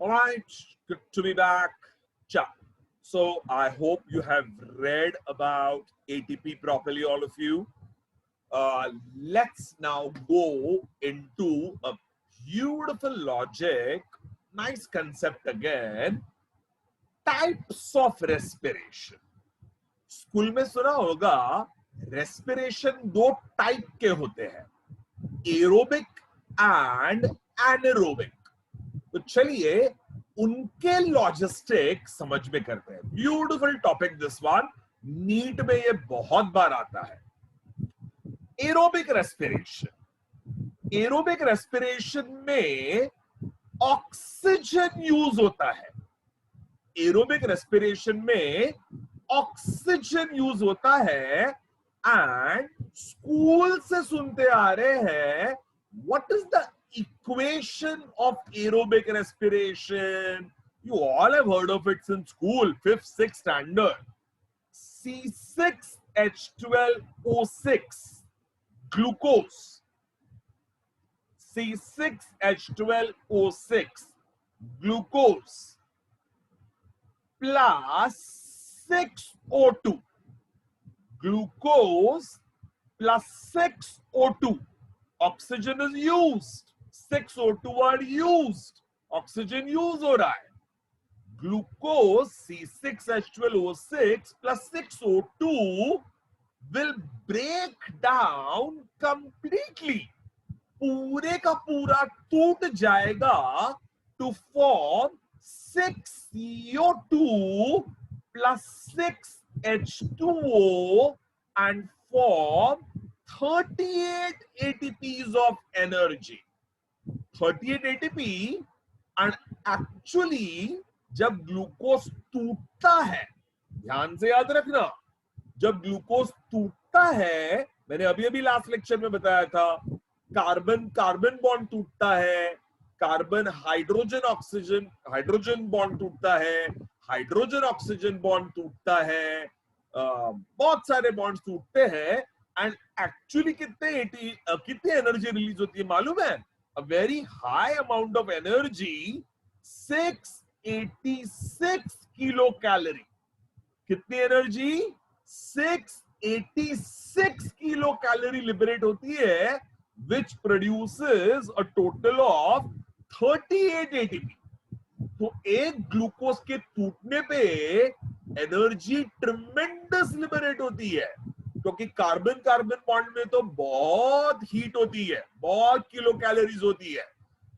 All right, good to be back. Ciao. So I hope you have read about ATP properly, all of you. Let's now go into a beautiful logic, nice concept again. Types of respiration. School में सुना होगा respiration दो type के होते हैं, aerobic and anaerobic. तो चलिए उनके लॉजिस्टिक समझ में करते हैं. Beautiful topic this one, NEET में ये बहुत बार आता है. Aerobic respiration. एरोबिक रेस्पिरेशन में ऑक्सीजन यूज होता है. एरोबिक रेस्पिरेशन में ऑक्सीजन यूज होता है एंड स्कूल से सुनते आ रहे हैं what is the equation of aerobic respiration. You all have heard of it since school, 5th, 6th standard. C6H12O6, glucose. C6H12O6, glucose plus 6O2. Glucose plus 6O2. Oxygen is used. 6O2 are used. Oxygen use हो रहा है. Glucose C6H12O6 plus 6O2 will break down completely. पूरे का पूरा टूट जाएगा to form 6CO2 plus 6H2O and form 38 ATPs of energy. 38 ATP and actually जब glucose टूटता है, ध्यान से याद रखना, जब ग्लूकोज टूटता है, मैंने अभी अभी लास्ट लेक्चर में बताया था, कार्बन कार्बन बॉन्ड टूटता है, carbon hydrogen oxygen hydrogen bond टूटता है, हाइड्रोजन ऑक्सीजन बॉन्ड टूटता है, बहुत सारे बॉन्ड्स टूटते हैं एंड एक्चुअली कितनी एनर्जी रिलीज होती है मालूम है? A very high amount of energy, 686 kilocalorie. कितनी एनर्जी? 686 kilocalorie liberate होती है, which produces a total of 38 ATP. तो एक ग्लूकोज के टूटने पे एनर्जी ट्रिमेंडस लिबरेट होती है, क्योंकि कार्बन कार्बन बॉन्ड में तो बहुत हीट होती है, बहुत किलो कैलोरीज होती है.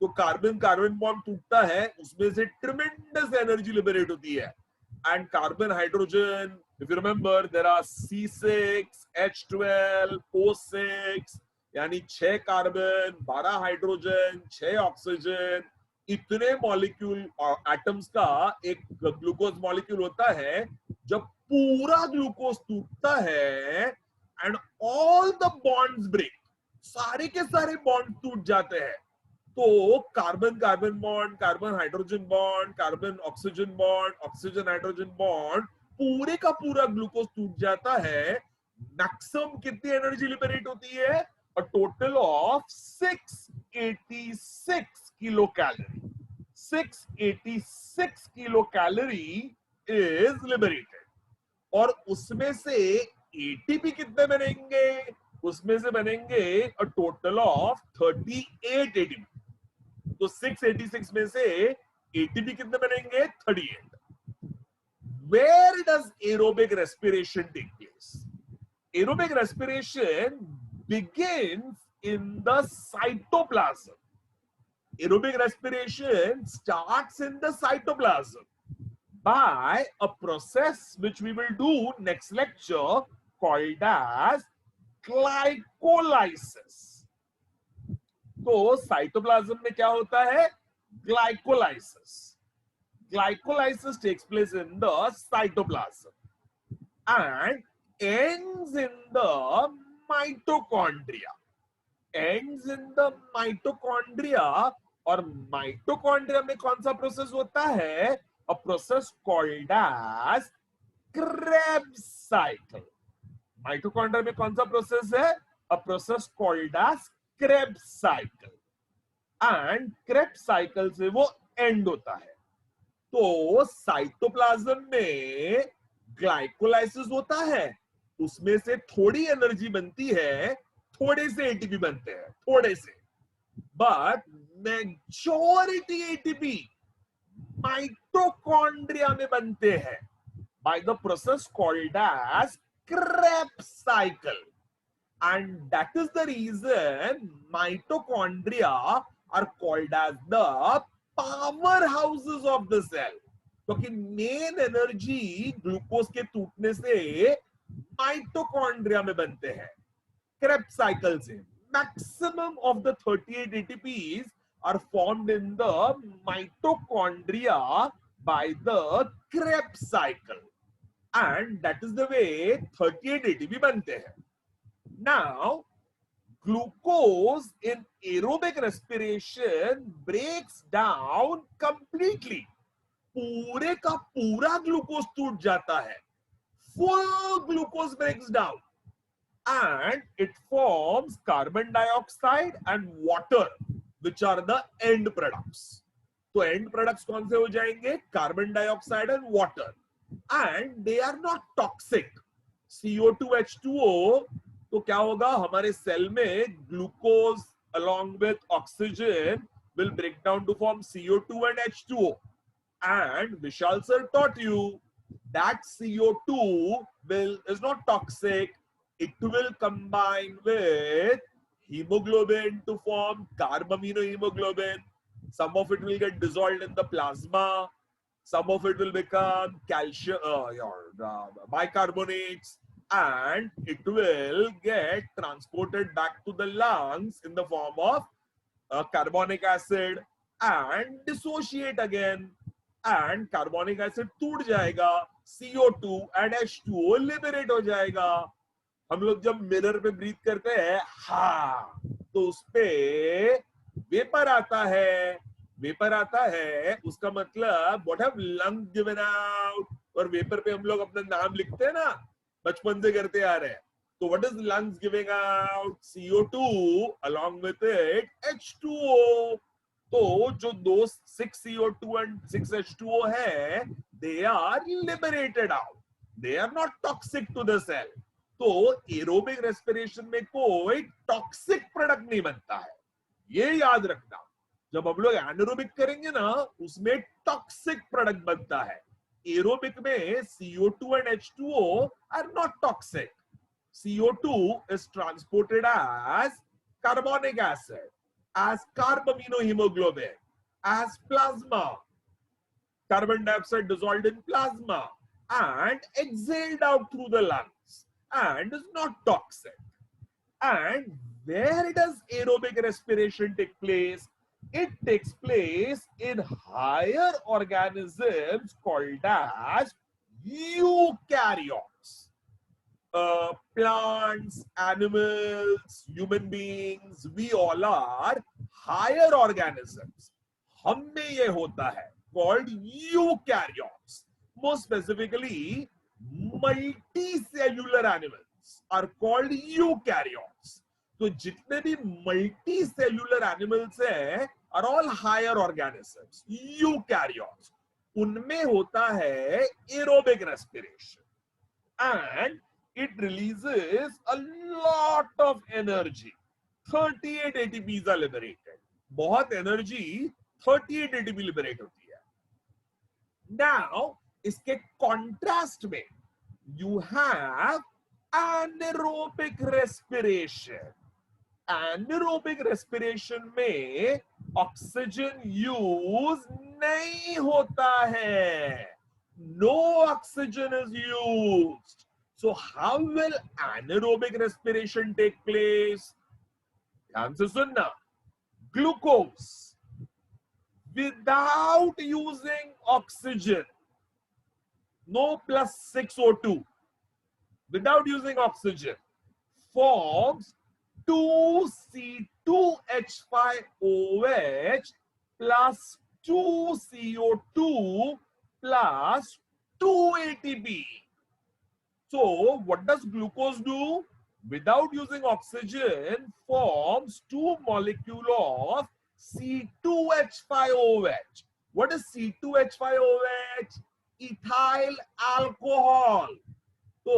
तो कार्बन कार्बन बॉन्ड टूटता है, उसमें से ट्रिमेंडस एनर्जी लिबरेट होती है. And carbon hydrogen, if you remember, there are C6H12O6, यानी 6 कार्बन, 12 हाइड्रोजन, 6 ऑक्सीजन, इतने मॉलिक्यूल एटम्स का एक ग्लूकोज मॉलिक्यूल होता है. जब पूरा ग्लूकोज टूटता है and all the bonds break, सारे के सारे बॉन्ड टूट जाते हैं, तो carbon carbon bond, carbon hydrogen bond, carbon oxygen bond, oxygen hydrogen bond, पूरे का पूरा ग्लूकोज टूट जाता है. मैक्सिमम कितनी एनर्जी लिबरेट होती है? A total of 686 kilo calorie. 686 kilo calorie is liberated. और उसमें से एटीपी कितने बनेंगे? उसमें से बनेंगे अ टोटल ऑफ 38 एटीपी. तो 686 में से एटीपी कितने बनेंगे? 38. Where does aerobic respiration take place? Aerobic respiration begins in the cytoplasm. Aerobic respiration starts in the cytoplasm by a process which we will do next lecture called as glycolysis. तो cytoplasm में क्या होता है? Glycolysis. Glycolysis takes place in the cytoplasm and ends in the mitochondria. Ends in the mitochondria. और mitochondria में कौन सा process होता है? A process called as Krebs cycle. Mitochondria में कौन सा प्रोसेस है? A process called as Krebs cycle. And Krebs cycle से वो एंड होता है। तो साइटोप्लाज्म में ग्लाइकोलाइसिस होता है, उसमें से थोड़ी एनर्जी बनती है, थोड़े से एटीपी बनते हैं, थोड़े से, बट मेजॉरिटी एटीपी माइटोकॉन्ड्रिया में बनते हैं by the process called as Krebs cycle, and that is the reason mitochondria are called as the powerhouses of the cell, क्योंकि मेन एनर्जी ग्लूकोज के टूटने से माइटोकॉन्ड्रिया में बनते हैं। Krebs cycle से maximum of the 38 ATPs are formed in the mitochondria by the Krebs cycle, and that is the way 38 ATP बनते हैं। Now, glucose in aerobic respiration breaks down completely. पूरे का पूरा ग्लूकोज टूट जाता है, full glucose breaks down, and it forms carbon dioxide and water, which are the end products. तो end products कौन से हो जाएंगे? Carbon dioxide and water, and they are not toxic. CO2 H2O, तो क्या होगा? हमारे सेल में glucose along with oxygen will break down to form CO2 and H2O, and Vishal sir taught you that CO2 is not toxic. It will combine with hemoglobin to form carbaminohemoglobin. Some of it will get dissolved in the plasma. Some of it will become calcium, bicarbonates, and it will get transported back to the lungs in the form of carbonic acid and dissociate again. And carbonic acid टूट जाएगा, CO2 and H2O liberate हो जाएगा। हम लोग जब mirror पे breathe करते हैं, हाँ, तो उस पे वेपर आता है, वेपर आता है, उसका मतलब what have lungs given out, और वेपर पे हम लोग अपना नाम लिखते हैं ना, बचपन से करते आ रहे हैं। तो what is lungs giving out? CO2 along with it H2O. तो जो दो 6CO2 and 6H2O है, they are liberated out. They are not toxic to the cell. तो एरोबिक रेस्पिरेशन में कोई टॉक्सिक प्रोडक्ट नहीं बनता है, ये याद रखना। जब हम लोग एनारोबिक करेंगे ना, उसमें टॉक्सिक प्रोडक्ट बनता है। एरोबिक में CO2 and H2O are not toxic. CO2 is transported as carbonic acid, as carbaminohemoglobin, as plasma, carbon dioxide dissolved in plasma and exhaled out through the lungs, and is not toxic. And where does aerobic respiration take place? It takes place in higher organisms called as eukaryotes. Plants, animals, human beings, we all are higher organisms. हम में ये होता है called eukaryotes. More specifically, multicellular animals are called eukaryotes. तो जितने भी multicellular animals हैं are all higher organisms, eukaryotes. उनमें होता है aerobic respiration, and it releases a lot of energy. 38 ATPs are liberated. बहुत energy 38 ATP liberate होती है. Now, इसके contrast में you have anaerobic respiration. Anaerobic respiration में oxygen use नहीं होता है. No oxygen is used. So how will anaerobic respiration take place? ध्यान से सुनना. Glucose, without using oxygen, no plus 6O2, without using oxygen, forms 2C2H5OH plus 2CO2 plus 2 ATP. So what does glucose do? Without using oxygen, forms 2 molecules of C2H5OH. What is C2H5OH? Ethyl alcohol. तो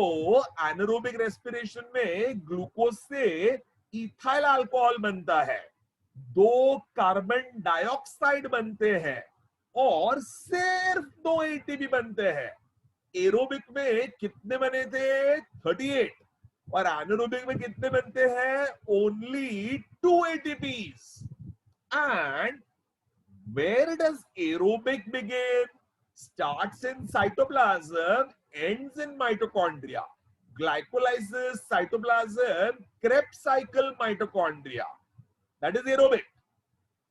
anaerobic respiration में glucose से ethyl alcohol बनता है, 2 carbon dioxide बनते हैं और सिर्फ 2 ATP बनते हैं। एरोबिक में कितने बने थे? 38। और एनारोबिक में कितने बनते हैं? Only 2 ATPs. And where does aerobic begin? Starts in cytoplasm, ends in mitochondria. Glycolysis, cytoplasm, Krebs cycle, mitochondria. That is aerobic.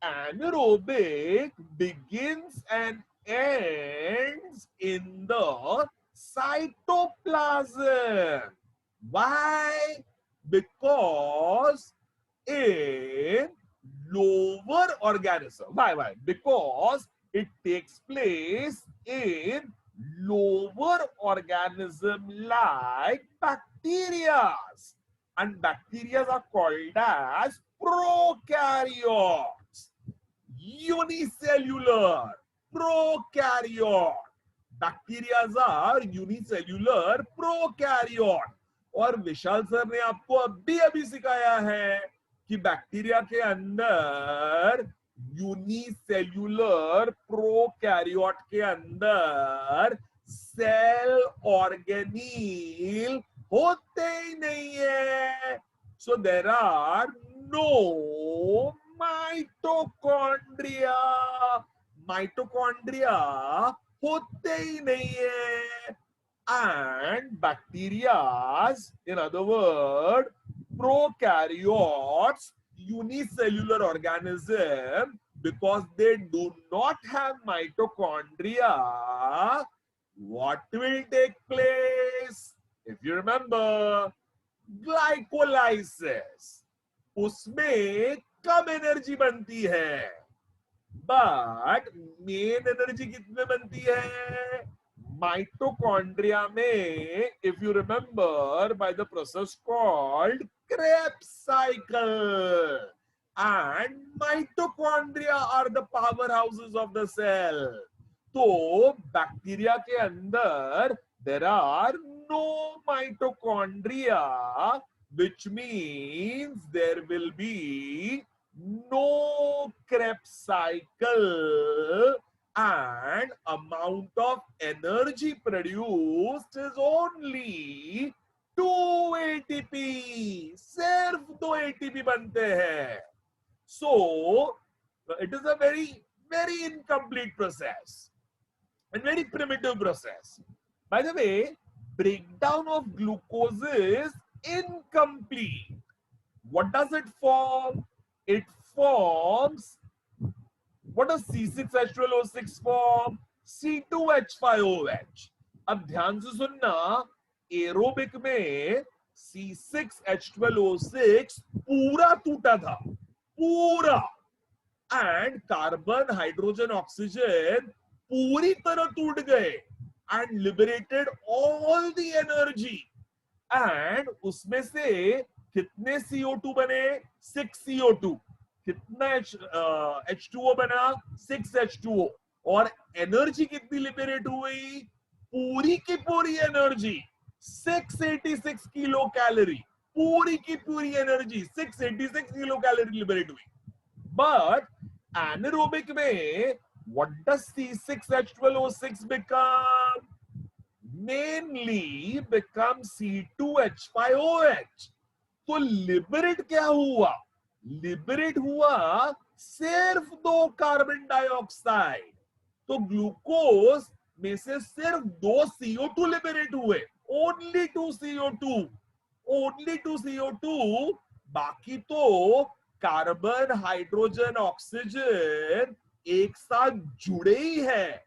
Anaerobic begins and ends in the cytoplasm. Why? Because in lower organism. Why? Because it takes place in lower organism like bacteria. And bacteria are called as prokaryotes. Unicellular, prokaryote. Bacteria are unicellular prokaryote. और विशाल sir ने आपको अभी सिखाया है कि bacteria के अंदर unicellular prokaryote के अंदर सेल ऑर्गेनील होते ही नहीं है। So there are no mitochondria. Mitochondria होते ही नहीं है। And bacteria, in other words, prokaryotes, unicellular organism, because they do not have mitochondria, what will take place? If you remember, glycolysis, उसमें कम एनर्जी बनती है, बट मेन एनर्जी कितने बनती है? माइटोकॉन्ड्रिया में, if you remember, by the process called Krebs cycle. And mitochondria are the power houses of the cell. तो bacteria के अंदर there are no mitochondria, which means there will be no Krebs cycle, and amount of energy produced is only 2 ATP. सिर्फ 2 ATP बनते हैं. So it is a very incomplete process and very primitive process. By the way, breakdown of glucose is incomplete. What does it form? It forms, what does C6H12O6 form? C2H5OH. अब ध्यान से सुनना, aerobic में C6H12O6 पूरा टूटा था, पूरा, and carbon hydrogen oxygen पूरी तरह टूट गए and liberated all the energy. And उसमें से कितने CO2 बने? 6 CO2। कितना H2O बना? 6 H2O। और एनर्जी कितनी लिबरेट हुई? पूरी की पूरी एनर्जी 686 किलो कैलोरी। पूरी की पूरी एनर्जी 686 किलो कैलोरी लिबरेट हुई। बट एनारोबिक में what does C6H12O6 become? Mainly become C2H5OH. तो लिबरेट क्या हुआ? लिबरेट हुआ सिर्फ 2 कार्बन डाइऑक्साइड। तो ग्लूकोज में से सिर्फ 2 CO2 लिबरेट हुए, ओनली 2 CO2, ओनली 2 CO2। बाकी तो कार्बन हाइड्रोजन ऑक्सीजन एक साथ जुड़े ही है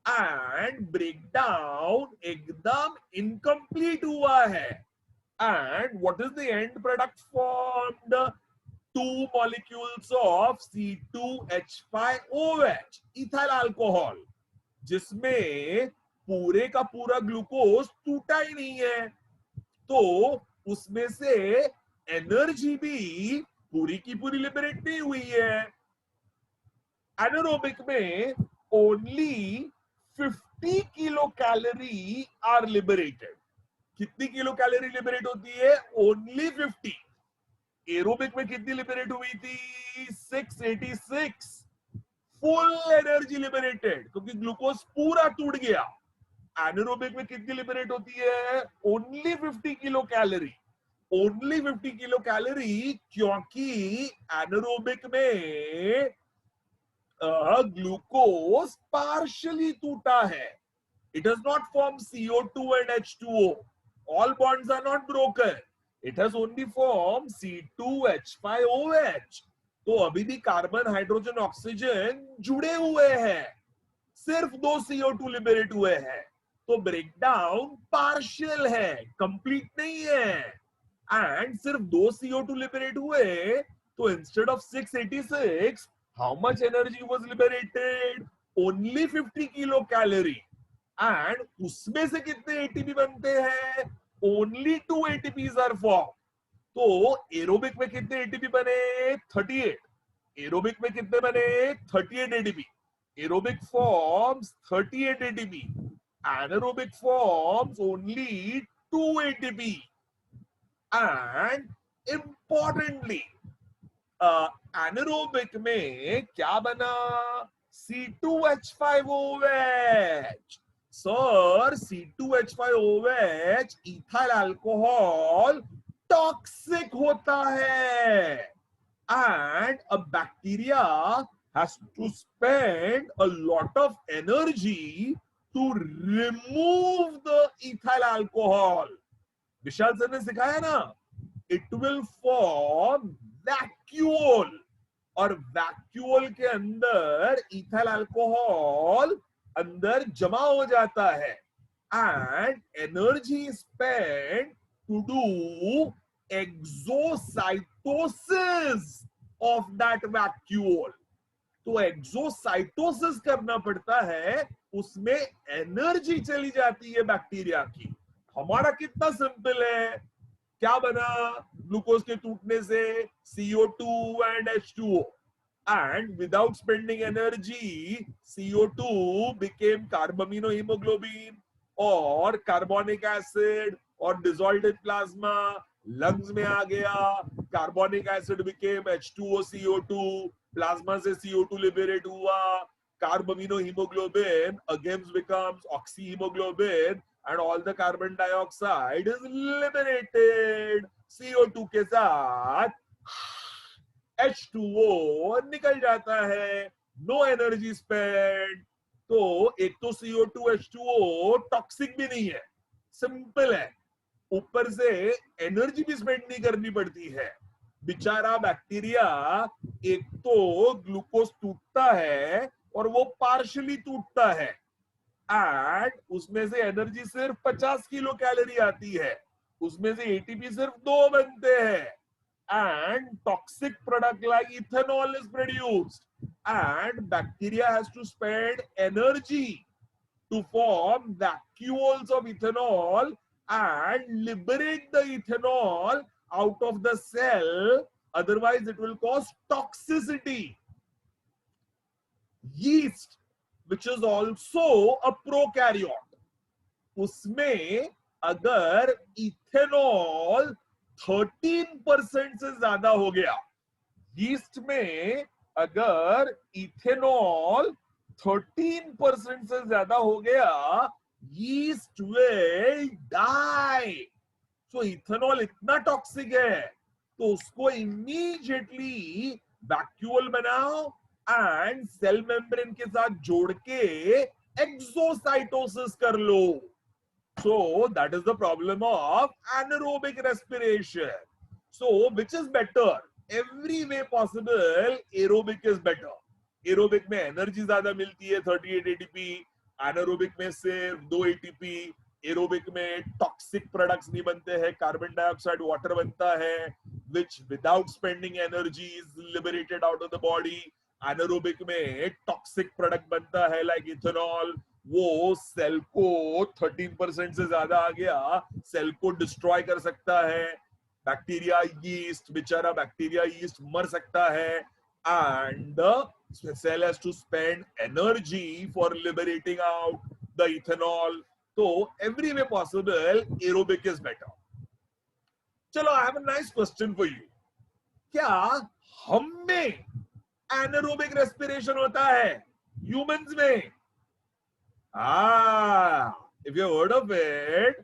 एंड ब्रेकडाउन एकदम इनकम्प्लीट हुआ है। And what is the end product formed? 2 molecules of C2H5OH, ethyl alcohol, जिसमें पूरे का पूरा ग्लूकोज टूटा ही नहीं है। तो उसमें से एनर्जी भी पूरी की पूरी लिबरेट नहीं हुई है। एनारोबिक में only 50 kilocalorie are liberated. कितनी किलो कैलोरी लिबरेट होती है? ओनली 50. एरोबिक में कितनी लिबरेट हुई थी? 686. फुल एनर्जी लिबरेटेड, क्योंकि ग्लूकोज पूरा टूट गया. एनारोबिक में कितनी लिबरेट होती है? Only 50 kilo calorie. Only 50 kilo calorie, क्योंकि एनारोबिक में ग्लूकोज पार्शियली टूटा है. It does not form CO2 and H2O. All bonds are not broken. It has only formed C2H5OH. तो अभी भी कार्बन, हाइड्रोजन, ऑक्सीजन जुड़े हुए हैं. सिर्फ 2 CO2 लिबरेट हुए हैं. तो ब्रेकडाउन पार्शियल है, कंप्लीट नहीं है. एंड सिर्फ 2 CO2 लिबरेट हुए, तो instead of 686, how much energy was liberated? Only 50 kilo calorie. And उसमें से कितने एटीपी बनते हैं? Only 2 ATPs are form. तो एरोबिक में कितने एटीपी बने? 38. एरोबिक में कितने बने? 38 ATP. Aerobic forms 38 ATP. Anaerobic forms only 2 ATP. And importantly anaerobic में क्या बना? C2H5OH. Sir, C2H5OH ethyl alcohol toxic होता है. And a bacteria has to spend a lot of energy to remove the ethyl alcohol. Vishal sir ने सिखाया ना, it will form vacuole, और vacuole के अंदर इथाइल अल्कोहल अंदर जमा हो जाता है. And energy spend to do exocytosis of that vacuole. तो एक्सोसाइटोसिस करना पड़ता है, उसमें एनर्जी चली जाती है बैक्टीरिया की. हमारा कितना सिंपल है. क्या बना ग्लूकोज के टूटने से? CO2 and H2O. And without spending energy, CO2 became carbaminohemoglobin और कार्बोनिक एसिड और डिसॉल्व्ड इन प्लाज्मा लंग्स में आ गया. Carbonic acid became H2O CO2. Plasma से CO2 लिबरेट हुआ. Carbaminohemoglobin again becomes oxyhemoglobin, and all the carbon dioxide is liberated. CO2 के साथ H2O निकल जाता है. No energy spend. तो एक तो CO2 H2O टॉक्सिक भी नहीं है, सिंपल है. ऊपर से एनर्जी भी स्पेंड नहीं करनी पड़ती है. बेचारा बैक्टीरिया, एक तो ग्लूकोज टूटता है और वो पार्शियली टूटता है. एंड उसमें से एनर्जी सिर्फ 50 किलो कैलोरी आती है. उसमें से एटीपी सिर्फ 2 बनते हैं. And toxic product like ethanol is produced. And bacteria has to spend energy to form vacuoles of ethanol and liberate the ethanol out of the cell, otherwise it will cause toxicity. Yeast, which is also a prokaryote, उसमें अगर ethanol 13% से ज्यादा हो गया, yeast में अगर ethanol 13% से ज्यादा हो गया, yeast will die. So ethanol इतना टॉक्सिक है, तो उसको इमीडिएटली वैक्यूल बनाओ एंड सेल मेम्ब्रेन के साथ जोड़ के एक्सोसाइटोसिस कर लो. So that is the problem of anaerobic respiration. So which is better? Every way possible, aerobic is better. Aerobic में एनर्जी ज्यादा मिलती है 38 एटीपी, एनारोबिक में सिर्फ 2 एटीपी. एरोबिक में टॉक्सिक प्रोडक्ट्स नहीं बनते हैं, कार्बन डाइऑक्साइड, वाटर बनता है, which without spending energy is liberated out of the body. Anaerobic में टॉक्सिक प्रोडक्ट बनता है लाइक इथेनॉल. वो सेल को 13% से ज्यादा आ गया, सेल को डिस्ट्रॉय कर सकता है. बैक्टीरिया, यीस्ट, बेचारा बैक्टीरिया, यीस्ट मर सकता है. And cell has to spend energy for liberating out the ethanol. So every way possible, aerobic is better. चलो, I have a nice question for you. क्या हम में एनारोबिक रेस्पिरेशन होता है ह्यूमंस में? If you heard of it,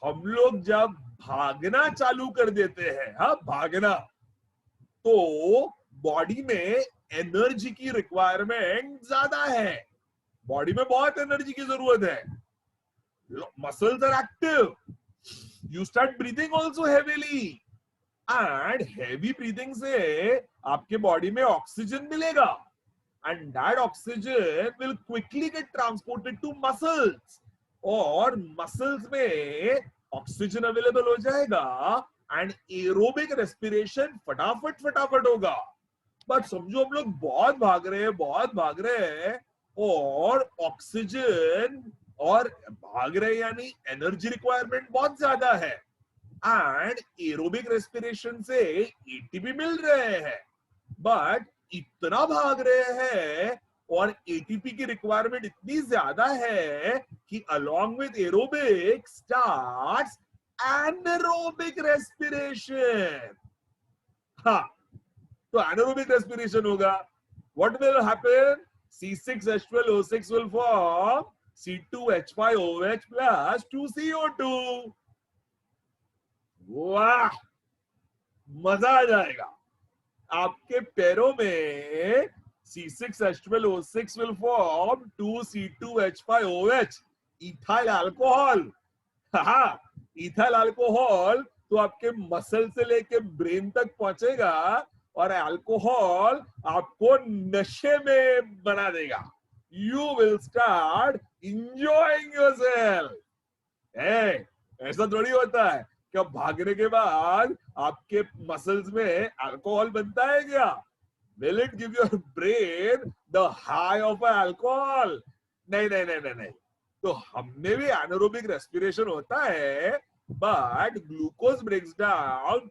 हम लोग जब भागना चालू कर देते हैं, हाँ भागना, तो बॉडी में एनर्जी की रिक्वायरमेंट ज्यादा है. बॉडी में बहुत एनर्जी की जरूरत है. Muscles are active. You start breathing also heavily, and heavy breathing से आपके बॉडी में ऑक्सीजन मिलेगा, and that oxygen will quickly get transported to muscles, और muscles में ऑक्सीजन अवेलेबल हो जाएगा एंड एरोबिक रेस्पिरेशन फटाफट फटाफट होगा. बट समझो हम लोग बहुत भाग रहे हैं और ऑक्सीजन और भाग रहे यानी एनर्जी रिक्वायरमेंट बहुत ज्यादा है, एंड एरोबिक रेस्पिरेशन से एटीपी मिल रहे हैं, बट इतना भाग रहे हैं और एटीपी की रिक्वायरमेंट इतनी ज्यादा है कि along with aerobic starts anaerobic respiration. हाँ, तो anaerobic respiration होगा. What will happen? C6H12O6 will form C2H5OH plus 2CO2. वाह, मजा आ जाएगा. आपके पैरों में C6H12O6 will form 2C2H5OH, ethyl alcohol. Ethyl alcohol तो आपके मसल से लेके ब्रेन तक पहुंचेगा और अल्कोहल आपको नशे में बना देगा. You will start enjoying yourself. ऐसा थोड़ी होता है क्या भागने के बाद आपके मसल्स में अल्कोहल बनता है क्या? Will it give your brain the high of alcohol? नहीं. तो हमने भी anaerobic respiration होता है, but glucose breaks down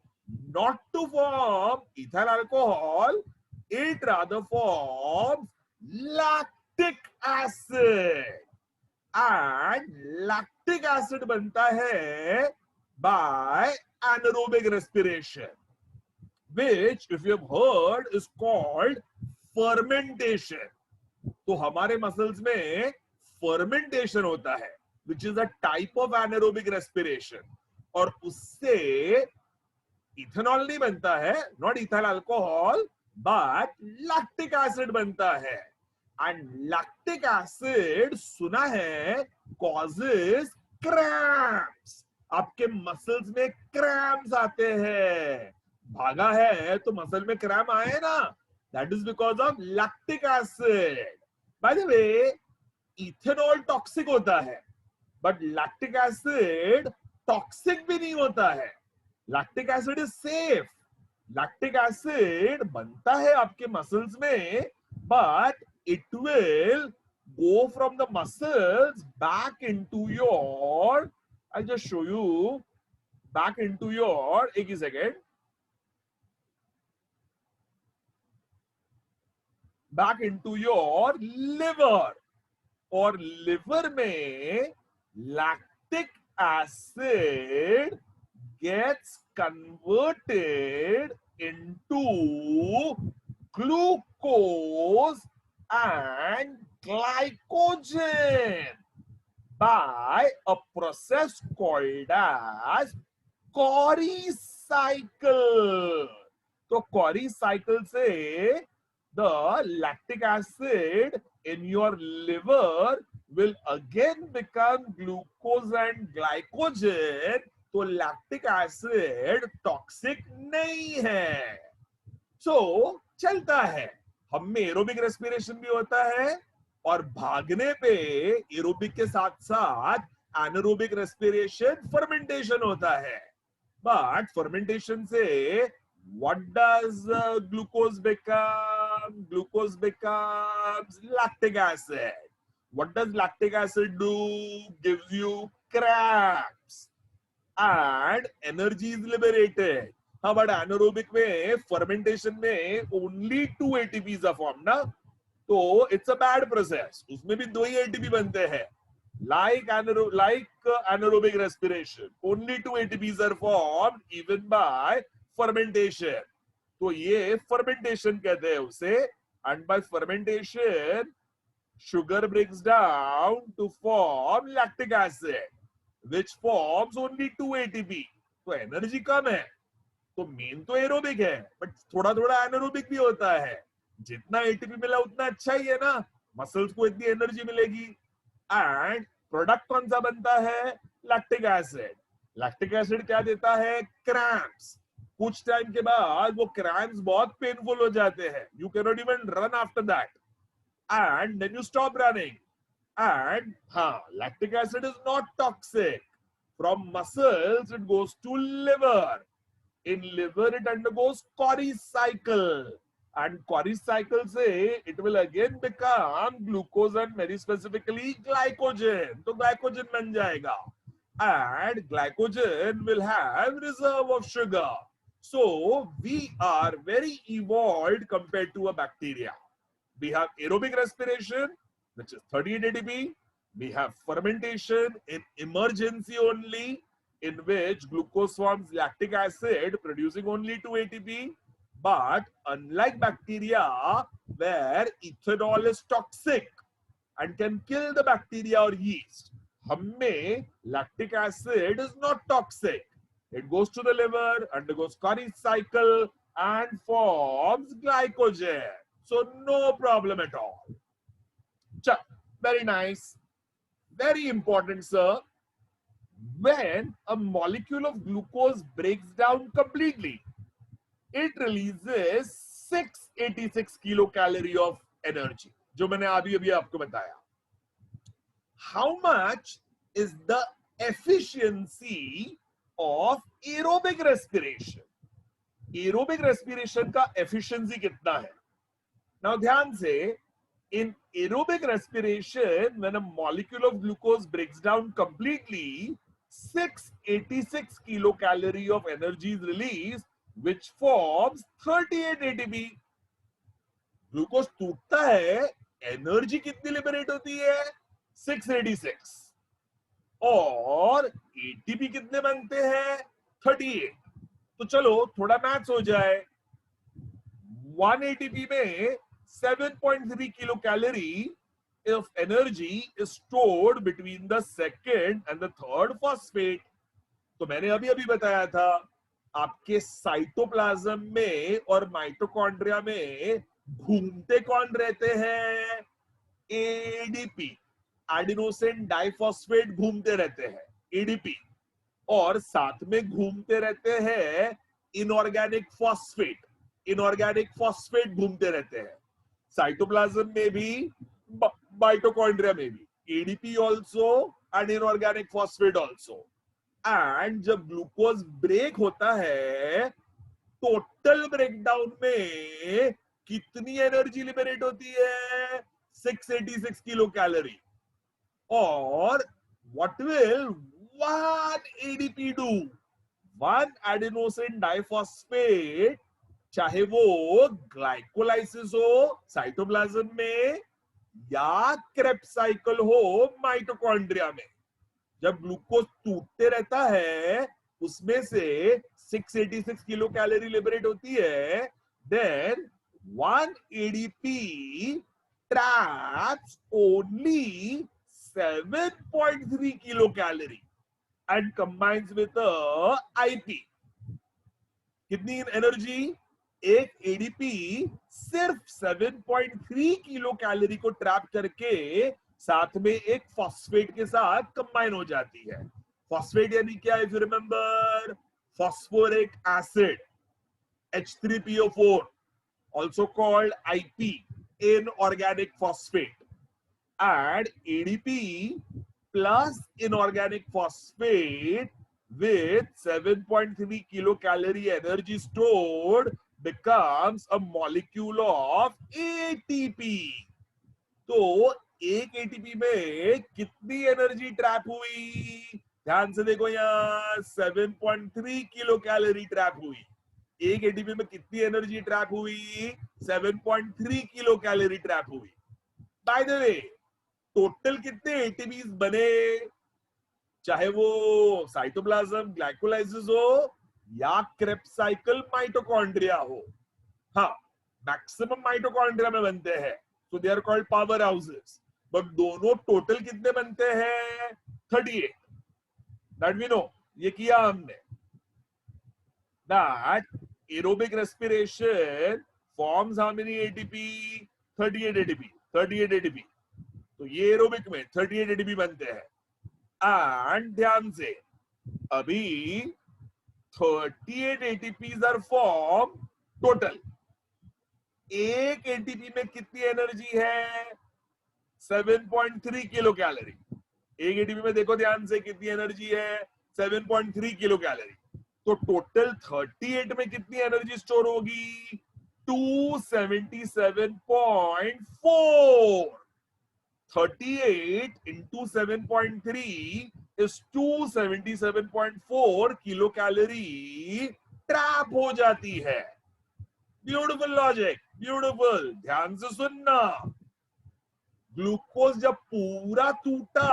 not to form ethyl alcohol, it rather forms lactic acid, and lactic acid बनता है by anaerobic respiration, which if you have heard is called fermentation. तो हमारे मसल्स में fermentation होता है, which is a type of anaerobic respiration, और उससे ethanol नहीं बनता है, not ethyl alcohol, but lactic acid बनता है. And lactic acid सुना है causes cramps. आपके मसल्स में क्रैम्प्स आते हैं. भागा है तो मसल में क्रैम्प आए ना, that is because of lactic acid. By the way, ethanol toxic होता है, बट लैक्टिक एसिड टॉक्सिक भी नहीं होता है. Lactic acid is safe. Lactic acid बनता है आपके मसल्स में, but it will go from the muscles back into your, I'll just show you, back into your, एक ही second, back into your liver, और liver में lactic acid gets converted into glucose and glycogen by a process called as Cori cycle. तो Cori cycle से the lactic acid in your liver will again become glucose and glycogen. तो lactic acid toxic नहीं है. So चलता है. हम में aerobic respiration भी होता है, और भागने पे एरोबिक के साथ साथ एनारोबिक रेस्पिरेशन, फर्मेंटेशन होता है. बट फर्मेंटेशन से what does glucose become? Glucose becomes lactic acid. What does lactic acid do? Gives you cramps and energy is liberated. हाँ, बट एनारोबिक में, फर्मेंटेशन में ओनली 2 ATPs are formed ना. तो it's a bad process, उसमें भी दो ही ATP बनते हैं. Like anaerobic respiration, only two ATPs are formed even by fermentation. तो ये fermentation कहते हैं उसे, and by fermentation sugar breaks down to form lactic acid, which forms only two ATP. तो एनर्जी कम है, तो मेन तो एरोबिक है, बट थोड़ा थोड़ा एनारोबिक भी होता है. जितना एटीपी मिला उतना अच्छा ही है ना, मसल्स को इतनी एनर्जी मिलेगी. एंड प्रोडक्ट कौन सा बनता है? Lactic acid. लैक्टिक एसिड क्या देता है? क्रैम्प्स. कुछ टाइम के बाद वो क्रैम्प्स बहुत पेनफुल हो जाते हैं, you can not even run after that, and then you stop running. And हाँ, lactic acid is not toxic. From muscles it goes to liver. In liver it undergoes Cori cycle, and Cori cycle say it will again become glucose and very specifically glycogen. तो glycogen बन जाएगा, and glycogen will have reserve of sugar. So we are very evolved compared to a bacteria. We have aerobic respiration, which is 38 ATP. We have fermentation in emergency only, in which glucose forms lactic acid producing only 2 ATP. But unlike bacteria, where ethanol is toxic and can kill the bacteria or yeast, humme lactic acid is not toxic. It goes to the liver, undergoes Cori cycle, and forms glycogen. So no problem at all. Very nice. Very important, sir. When a molecule of glucose breaks down completely, it releases 686 kilocalorie of energy, जो मैंने अभी आपको बताया. How much is the efficiency of aerobic respiration? Aerobic respiration का efficiency कितना है? Now ध्यान से, in aerobic respiration, when a molecule of glucose breaks down completely, 686 kilocalorie of energy is released, which forms 38 ATP. Glucose टूटता है, energy कितनी liberate होती है? 686. और एटीपी कितने बनते हैं? 38. तो चलो थोड़ा मैथ्स हो जाए. 1 एटीपी में 7.3 kilo calorie of energy is stored between the second and the third phosphate. तो मैंने अभी बताया था, आपके साइटोप्लाज्म में और माइटोकॉन्ड्रिया में घूमते कौन रहते हैं? एडीपी, एडिनोसिन डाइफॉस्फेट घूमते रहते हैं, एडीपी. और साथ में घूमते रहते हैं इनऑर्गेनिक फॉस्फेट. इनऑर्गेनिक फॉस्फेट घूमते रहते हैं साइटोप्लाज्म में भी, माइटोकॉन्ड्रिया में भी. ADP also and inorganic phosphate also. And जब ग्लूकोज ब्रेक होता है, टोटल ब्रेकडाउन में कितनी एनर्जी लिबरेट होती है? 686 किलो कैलोरी. और what will 1 ADP do? 1 adenosine diphosphate, चाहे वो ग्लाइकोलाइसिस हो साइटोप्लाज्म में या क्रेब्स साइकिल हो माइटोकॉन्ड्रिया में, जब ग्लूकोज टूटते रहता है उसमें से 686 किलो कैलोरी लिबरेट होती है. Then 1 ADP traps only 7.3 kilo calorie and combines with a IP. कितनी एनर्जी? एक एडीपी सिर्फ 7.3 किलो कैलोरी को ट्रैप करके साथ में एक फॉस्फेट के साथ कंबाइन हो जाती है. फॉस्फेट यानी क्या? If you remember, phosphoric acid, H3PO4, also called IP, inorganic phosphate. And ADP plus inorganic phosphate with 7.3 kilocalorie energy stored becomes a molecule of ATP. तो एक एटीपी में कितनी एनर्जी ट्रैप हुई? ध्यान से देखो यहाँ, 7.3 किलो कैलोरी ट्रैप हुई. एक एटीपी में कितनी एनर्जी ट्रैप हुई? 7.3 किलो कैलोरी ट्रैप हुई. बाय द वे टोटल कितने एटीपीज बने, चाहे वो साइटोप्लाज्म ग्लाइकोलाइसिस हो या क्रेब्स साइकिल माइटोकॉन्ड्रिया हो, हाँ मैक्सिमम माइटोकॉन्ड्रिया में बनते हैं, so they are called power houses, but दोनों टोटल कितने बनते हैं 38, दैट वी नो, ये किया हमने। That aerobic respiration forms how many ATP, 38 ATP, 38 ATP, तो ये एरोबिक में 38 एटीपी बनते हैं। एंड ध्यान से अभी 38 एटीपीज आर फॉर्म टोटल, एक एटीपी में कितनी एनर्जी है 7.3 किलो कैलोरी, एक एटीपी में देखो ध्यान से कितनी एनर्जी है 7.3 किलो कैलोरी, तो टोटल 38 में कितनी एनर्जी स्टोर होगी 277.4, 38 into 7.3 is 277.4 kilo calorie trap हो जाती है। ब्यूटीफुल लॉजिक, ब्यूटीफुल, ध्यान से सुनना। ग्लूकोज जब पूरा टूटा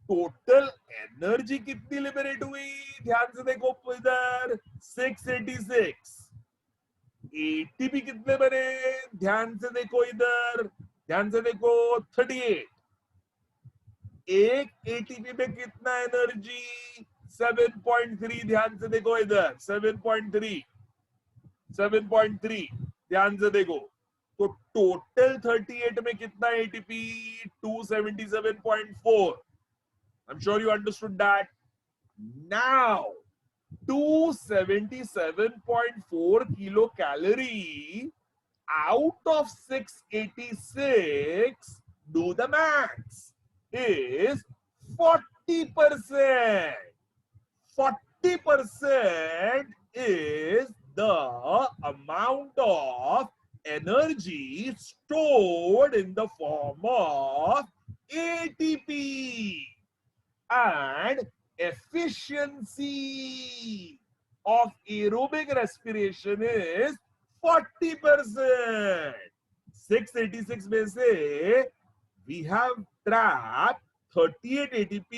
टोटल एनर्जी कितनी लिबरेट हुई, ध्यान से देखो इधर 686, एटीपी कितने बने, ध्यान से देखो इधर, ध्यान से देखो 38, एक एटीपी में कितना एनर्जी 7.3, ध्यान से देखो इधर 7.3, 7.3, ध्यान से देखो, तो टोटल 38 में कितना ATP 277.4, I'm sure you understood that. Now 277.4 kilocalorie out of 686, do the maths, is 40%. 40% is the amount of energy stored in the form of ATP. And efficiency of aerobic respiration is 40%. 686 में से we have trapped 38 ATP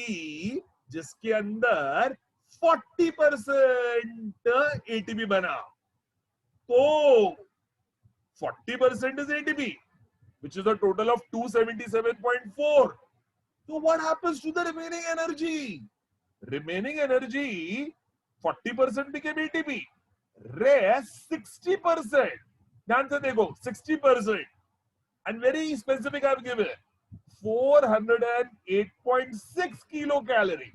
जिसके अंदर 40% ATP बना, तो 40% is ATP, which is a total of 277.4. So what happens to the remaining energy? Remaining energy 40% became ATP, rest 60%. ध्यान से देखो 60%, and very specific I've given 408.6 kilocalorie.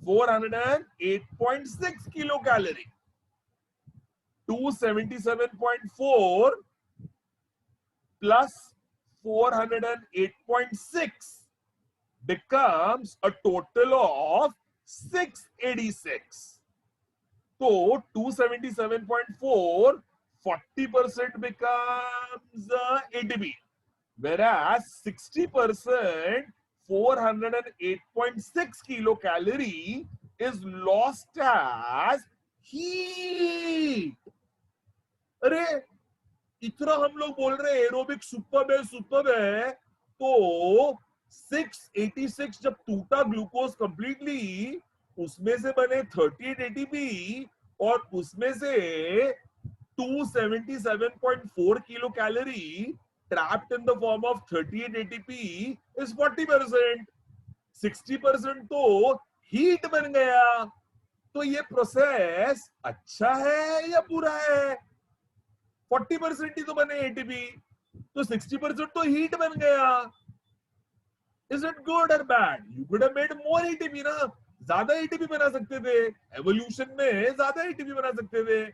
408.6 kilocalorie. 277.4 plus 408.6 becomes a total of 686. So 277.4, 40% becomes ATP, whereas 60%, 408.6 kilocalorie is lost as heat. अरे इतना हम लोग बोल रहे हैं एरोबिक सुपर्ब है, तो 686 जब टूटा ग्लूकोज कंप्लीटली, उसमें से बने 38 एटीपी और उसमें से 277.4 kilo calorie trapped in the form of 38 ATP is 40%. 60% तो हीट बन गया, तो ये प्रोसेस अच्छा है या बुरा है? 40% ही तो बने एटीपी, तो 60% तो हीट बन गया. Is it good or bad? You could have made more ATP ना, ज्यादा एटीपी बना सकते थे, एवोल्यूशन में ज्यादा एटीपी बना सकते थे.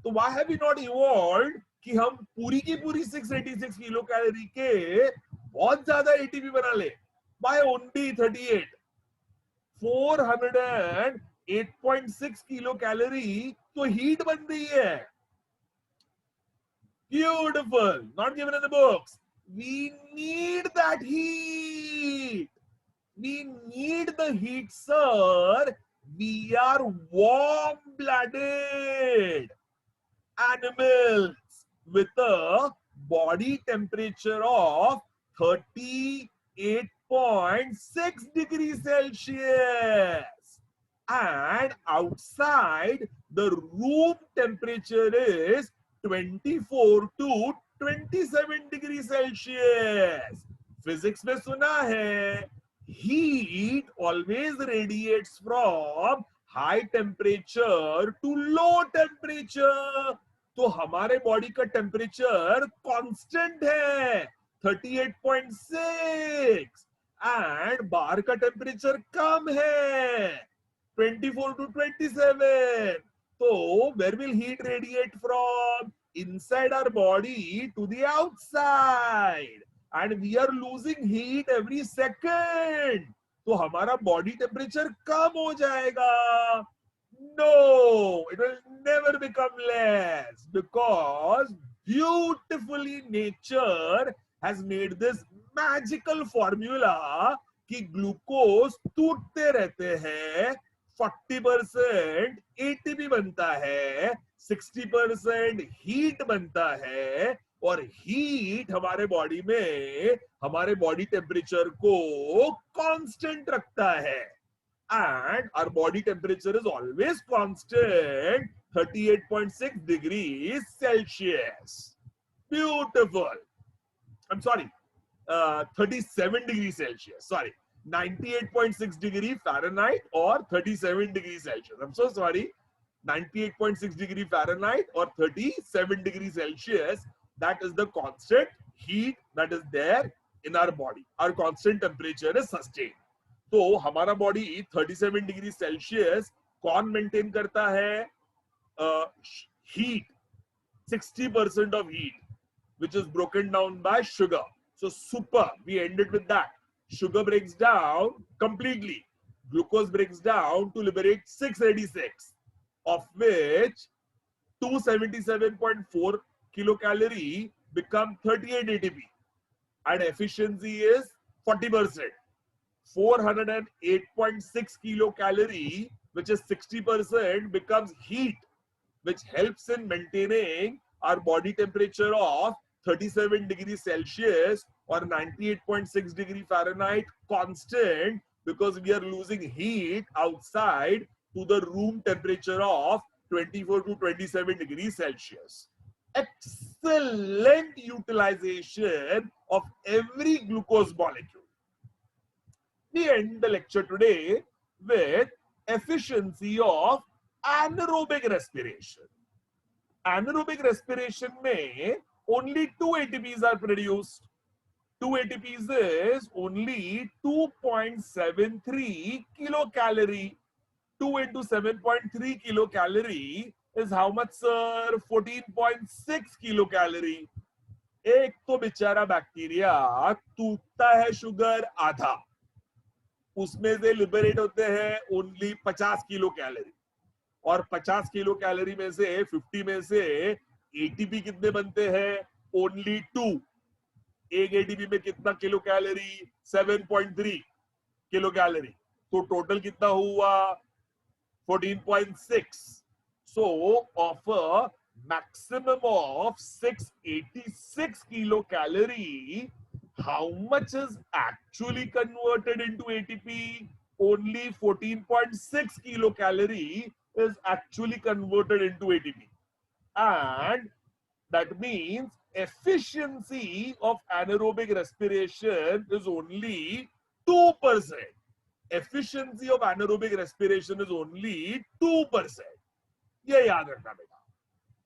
तो why have we not evolved कि हम पूरी की पूरी 686 किलो कैलोरी के बहुत ज्यादा एटीपी बना ले? Why only 38? 408.6 किलो कैलोरी तो हीट बन रही है. Beautiful. Not given in the books. We need that heat. We need the heat, sir. We are warm-blooded animals with a body temperature of 38.6 degrees Celsius, and outside the room temperature is 24 to 27 degrees Celsius. Physics में सुना है heat always radiates from high temperature to low temperature. तो हमारे body का temperature constant है 38.6 and बाहर का temperature कम है 24 to 27. So where will heat radiate from? Inside our body to the outside, and we are losing heat every second. तो हमारा body temperature कम हो जाएगा. No, it will never become less, because beautifully nature has made this magical formula कि glucose टूटते रहते हैं. 40% ATP बनता है, 60% हीट बनता है, और हीट हमारे बॉडी में हमारे बॉडी टेम्परेचर को कांस्टेंट रखता है. And our body temperature is always constant 38.6 degrees Celsius. Beautiful. I'm sorry, 37 degrees Celsius. Sorry, 98.6 degree Fahrenheit or 37 degrees Celsius. I'm so sorry. 98.6 degree Fahrenheit or 37 degrees Celsius. That is the constant heat that is there in our body. Our constant temperature is sustained. तो हमारा body 37 degree Celsius कौन maintain करता है? Heat, 60% of heat, which is broken down by sugar. So super, we ended with that. Sugar breaks down completely. Glucose breaks down to liberate 686, of which 277.4 kilocalorie become 38 ATP, and efficiency is 40%. 408.6 kilocalorie, which is 60%, becomes heat, which helps in maintaining our body temperature of 37 degrees Celsius or 98.6 degree Fahrenheit constant, because we are losing heat outside to the room temperature of 24 to 27 degrees Celsius. Excellent utilization of every glucose molecule. We end the lecture today with efficiency of anaerobic respiration. Anaerobic respiration में only 2 ATPs are produced. 2 ATPs is only 2.73 kilocalorie. 2 into 7.3 kilocalorie is how much, sir? 14.6 kilocalorie. एक तो बेचारा bacteria टूटता है sugar आधा, उसमें से liberate होते हैं ओनली 50 किलो कैलोरी, और 50 किलो कैलोरी में से 50 में से एटीपी कितने बनते हैं? ओनली 2. एक एटीपी में कितना किलो कैलोरी? 7.3 kilo calorie. तो टोटल कितना हुआ? 14.6. So of a maximum of 686 kilocalorie, how much is actually converted into ATP? Only 14.6 kilocalorie is actually converted into ATP. And that means efficiency of anaerobic respiration is only 2%. Efficiency of anaerobic respiration is only 2%. ये याद रखना बेटा.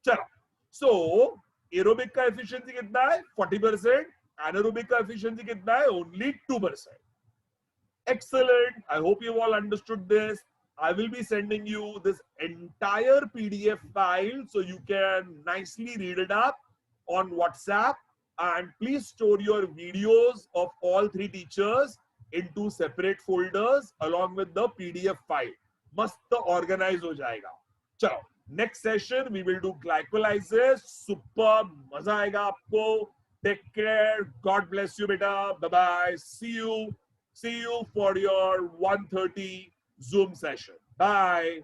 चलो, so aerobic का efficiency कितना है? 40%. Anaerobic का efficiency कितना है? Only 2%. Excellent. I hope you all understood this. I will be sending you this entire PDF file so you can nicely read it up on WhatsApp, and please store your videos of all 3 teachers into separate folders along with the PDF file. मस्त organize हो जाएगा. चलो, next session we will do glycolysis. Super, मजा आएगा आपको. Take care. God bless you, beta. Bye bye. See you for your 1:30 Zoom session. Bye.